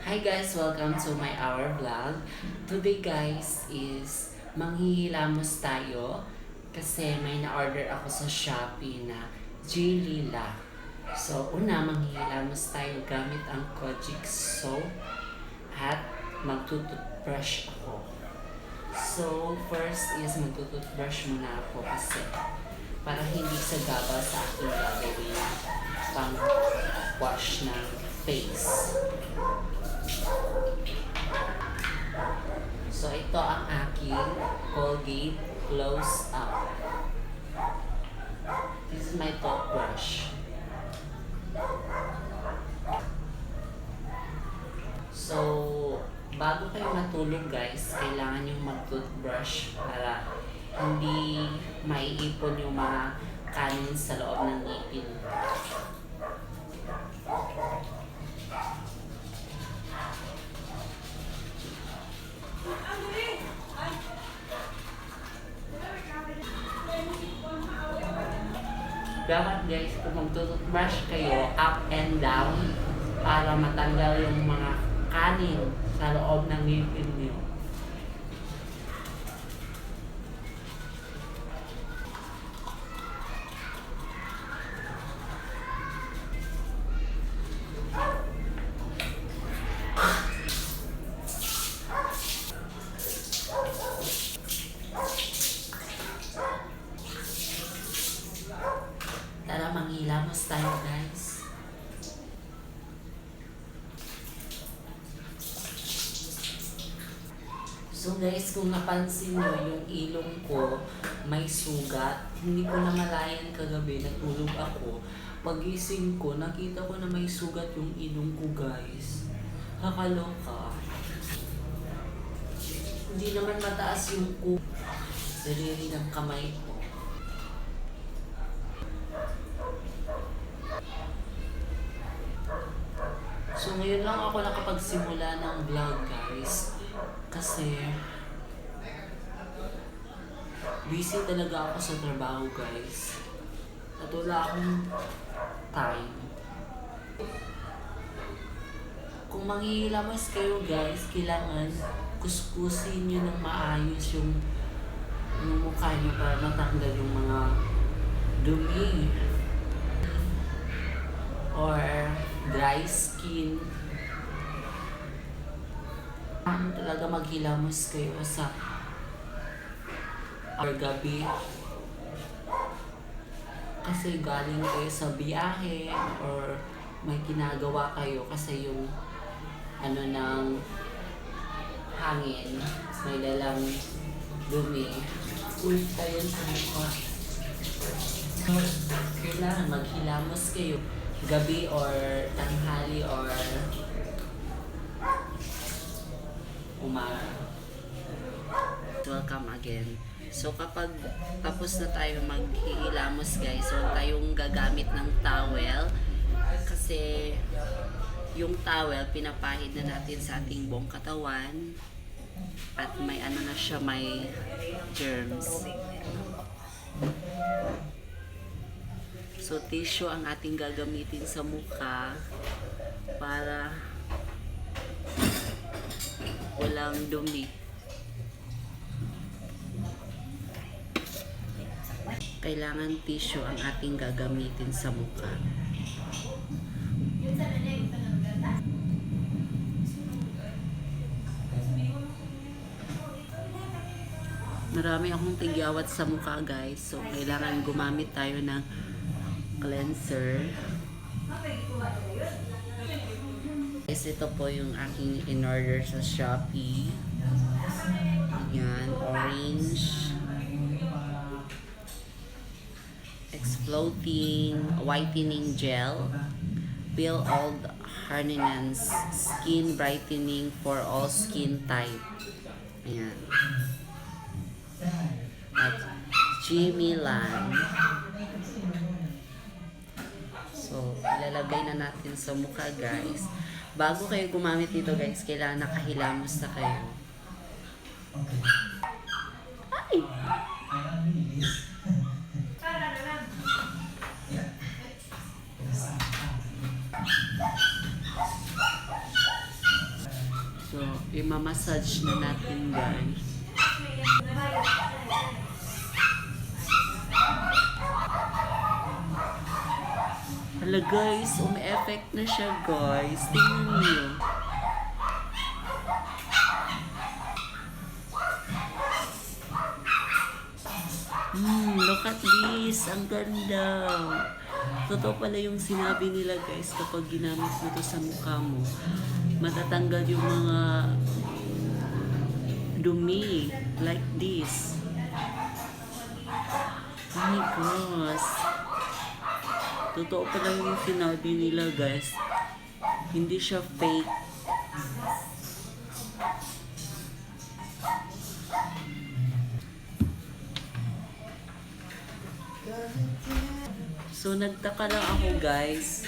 Hi guys, welcome to my hour vlog. Today guys is manghihilamos tayo kasi may na-order ako sa Shopee na J-Lila. So una, manghihilamos tayo gamit ang Kojic soap at magtututbrush ako. So first is magtututbrush muna ako kasi para hindi sagabal sa aking gagawin pang wash ng face. So ito ang aking Colgate Close Up. This is my toothbrush. So bago kayo matulog guys, kailangan yung mag-toothbrush para hindi maiipon yung mga kanin sa loob ng ngipin. Dapat guys, kung mag-toothbrush kayo, up and down para matanggal yung mga kanin sa loob ng ngipin niyo. Tara, manghilamos tayo guys. So guys, kung napansin nyo yung ilong ko may sugat, hindi ko na malayan kagabi, natulog ako. Pagising ko, nakita ko na may sugat yung ilong ko guys. Kakaloka. Hindi naman mataas yung daliri ng kamay ko. So ngayon lang ako nakapagsimula ng vlog guys kasi busy talaga ako sa trabaho guys at wala akong time. Kung manghihilamos kayo guys, kailangan kuskusin nyo ng maayos yung mukha nyo para matanggal yung mga dumi or dry skin. Talaga maghilamos kayo sa or gabi kasi galing kayo sa biyahe or may ginagawa kayo kasi yung ng hangin may dalang dumi tayo sa mukha. Kailangan maghilamos kayo gabi or tanghali or umaga. Welcome again. So kapag tapos na tayo maghihilamos guys, so tayong gagamit ng towel kasi yung towel pinapahid na natin sa ating buong katawan at may na siya, may germs. So tissue ang ating gagamitin sa mukha para walang dumi. Kailangan tissue ang ating gagamitin sa mukha. Marami akong tigyawat sa mukha guys, so kailangan gumamit tayo ng cleanser. Guys, ito po yung aking in-order sa Shopee. Yan, orange. Exfoliating whitening gel. Peel all hardness. Skin brightening for all skin type. Ayan. At Jimmy Lan. So, ilalagay na natin sa mukha guys. Bago kayo gumamit dito guys, kailangan nakahilamos na kayo. Ay! So, imamassage na natin guys. Hala guys, umi-effect na siya guys. Tingnan niyo. Look at this. Ang ganda. Totoo pala yung sinabi nila guys, kapag ginamit mo to sa mukha mo, matatanggal yung mga dumi. Like this. Oh my gosh. Totoo pala yung sinabi nila guys. Hindi siya fake. So, nagtaka lang ako guys.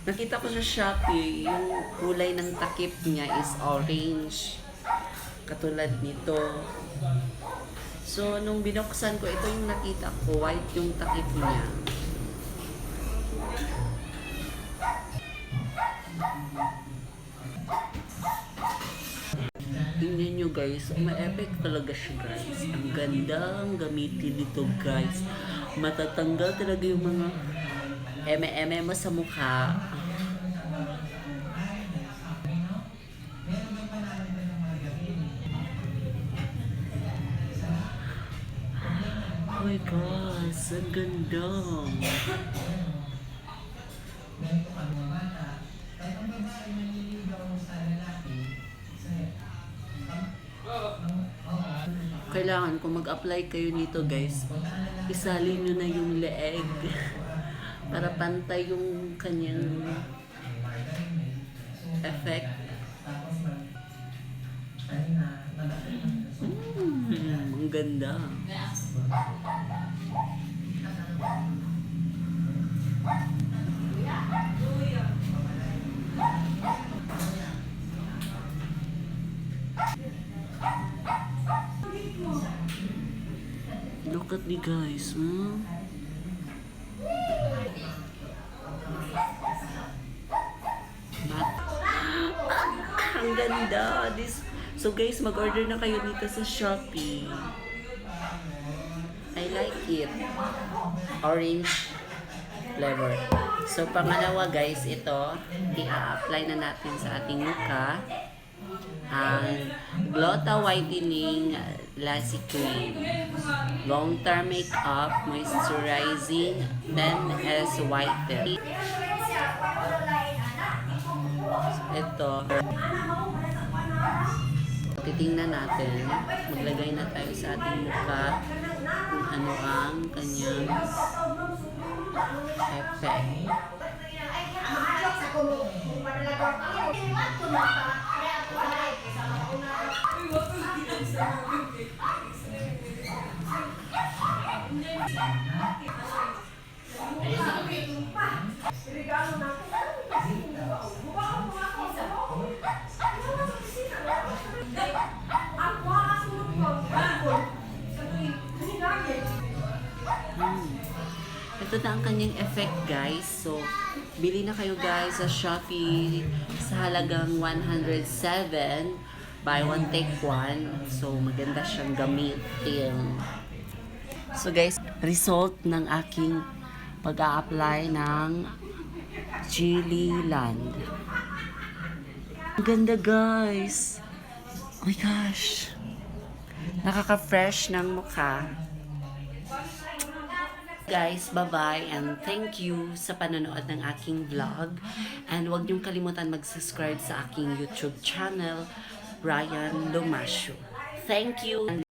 Nakita ko sa Shopee, yung kulay ng takip niya is orange. Katulad nito. So, nung binuksan ko, ito yung nakita ko, white yung takip niya. Tingnan nyo guys, ma-effect talaga siya guys. Ang gandang gamitin nito guys. Matatanggal talaga yung mga eme-eme mo sa mukha. Oh my gosh, ang ganda. Kailangan kung mag-apply kayo nito guys, isalin nyo na yung leeg para pantay yung kanyang effect. Ang ganda. Look at me guys, Ang ganda. So guys, mag-order na kayo dito sa Shopee. I like it. Orange flavor. So pangalawa guys, ito i-apply na natin sa ating mukha. Ang Glota Whitening Lassie Cream. Long-term makeup, moisturizing, then as whiten. Ito. Titingnan natin. Maglagay na tayo sa ating mukha kung ano ang kanyang effect. Ito na ang kanyang effect guys. So, bili na kayo guys sa Shopee sa halagang 107. Buy one take one. So, maganda siyang gamitin. So guys, result ng aking pag-a-apply ng Chili Land. Ang ganda guys. Oh my gosh. Nakaka-fresh ng mukha. Guys, bye-bye and thank you sa panonood ng aking vlog. And huwag niyong kalimutan mag-subscribe sa aking YouTube channel, Ryan Lomasio. Thank you!